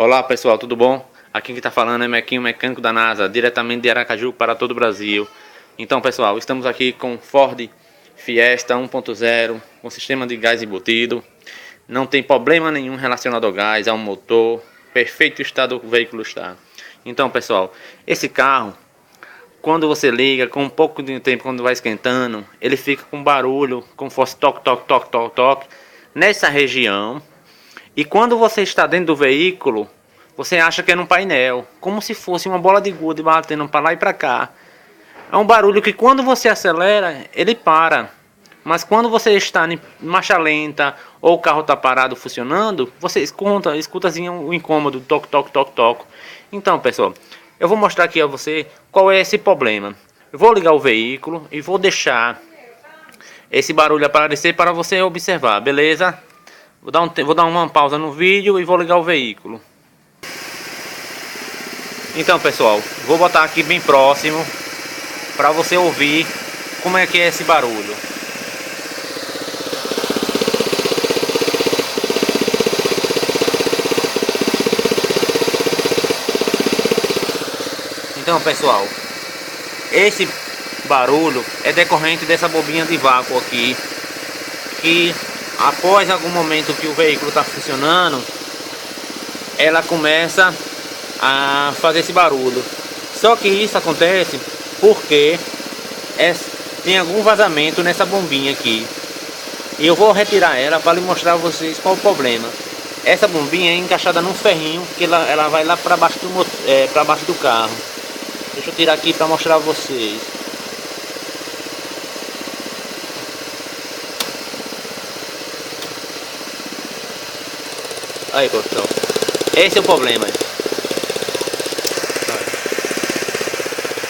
Olá pessoal, tudo bom? Aqui quem está falando é Mequinho, mecânico da NASA, diretamente de Aracaju para todo o Brasil. Então pessoal, estamos aqui com Ford Fiesta 1.0 com sistema de gás embutido. Não tem problema nenhum relacionado ao gás, ao motor, perfeito estado o veículo está. Então pessoal, esse carro, quando você liga, com um pouco de tempo, quando vai esquentando, ele fica com barulho, como fosse toque, toque, toque, toque, toque, nessa região. E quando você está dentro do veículo, você acha que é num painel, como se fosse uma bola de gude batendo para lá e para cá. É um barulho que quando você acelera, ele para. Mas quando você está em marcha lenta ou o carro está parado funcionando, você escuta assim um incômodo, toque, toque, toque, toque. Então, pessoal, eu vou mostrar aqui a você qual é esse problema. Eu vou ligar o veículo e vou deixar esse barulho aparecer para você observar, beleza? Vou dar uma pausa no vídeo e vou ligar o veículo. Então pessoal, vou botar aqui bem próximo para você ouvir como é que é esse barulho. Então pessoal, esse barulho é decorrente dessa bobinha de vácuo aqui, que após algum momento que o veículo está funcionando, ela começa a fazer esse barulho. Só que isso acontece porque tem algum vazamento nessa bombinha aqui. E eu vou retirar ela para lhe mostrar a vocês qual o problema. Essa bombinha é encaixada num ferrinho que ela vai lá para baixo para baixo do carro. Deixa eu tirar aqui para mostrar a vocês. Aí pessoal, esse é o problema.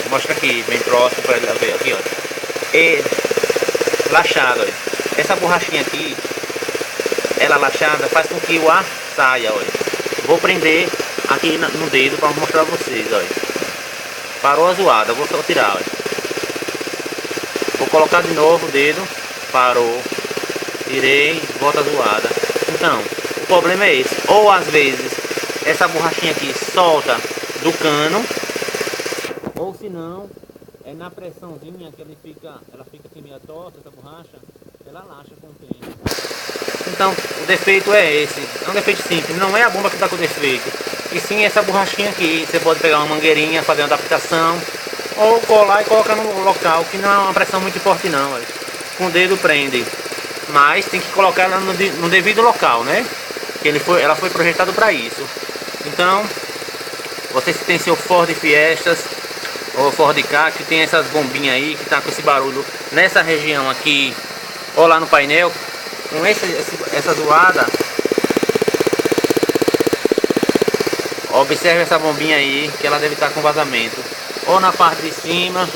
Mostra aqui bem próximo para ele ver aqui, ó. E laxado, olha. Essa borrachinha aqui, ela laxada faz com que o ar saia, olha. Vou prender aqui no dedo para mostrar a vocês, olha. Parou a zoada, vou só tirar, olha. Vou colocar de novo o dedo, parou, tirei, volta a zoada. Então, o problema é esse. Ou às vezes essa borrachinha aqui solta do cano, ou se não, é na pressãozinha que ela fica assim meio torta, essa borracha, ela laxa com o tempo. Então, o defeito é esse. É um defeito simples, não é a bomba que está com defeito, e sim essa borrachinha aqui. Você pode pegar uma mangueirinha, fazer uma adaptação, ou colar e colocar no local, que não é uma pressão muito forte não, olha. Com o dedo prende, mas tem que colocar ela no devido local, né? Que ela foi projetada para isso. Então, você tem seu Ford Fiestas ou Ford Ka, que tem essas bombinhas aí que tá com esse barulho nessa região aqui, ou lá no painel, com essa zoada. Observe essa bombinha aí, que ela deve estar com vazamento, ou na parte de cima,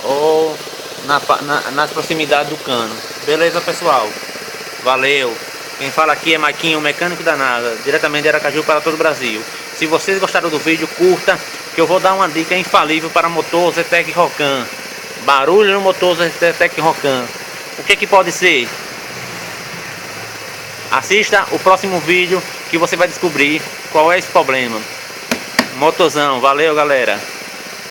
ou nas proximidades do cano. Beleza pessoal? Valeu! Quem fala aqui é Mequinho, mecânico da NASA, diretamente de Aracaju para todo o Brasil. Se vocês gostaram do vídeo, curta, que eu vou dar uma dica infalível para motor Zetec Rocan. Barulho no motor Zetec Rocan. O que pode ser? Assista o próximo vídeo que você vai descobrir qual é esse problema. Motorzão, valeu galera!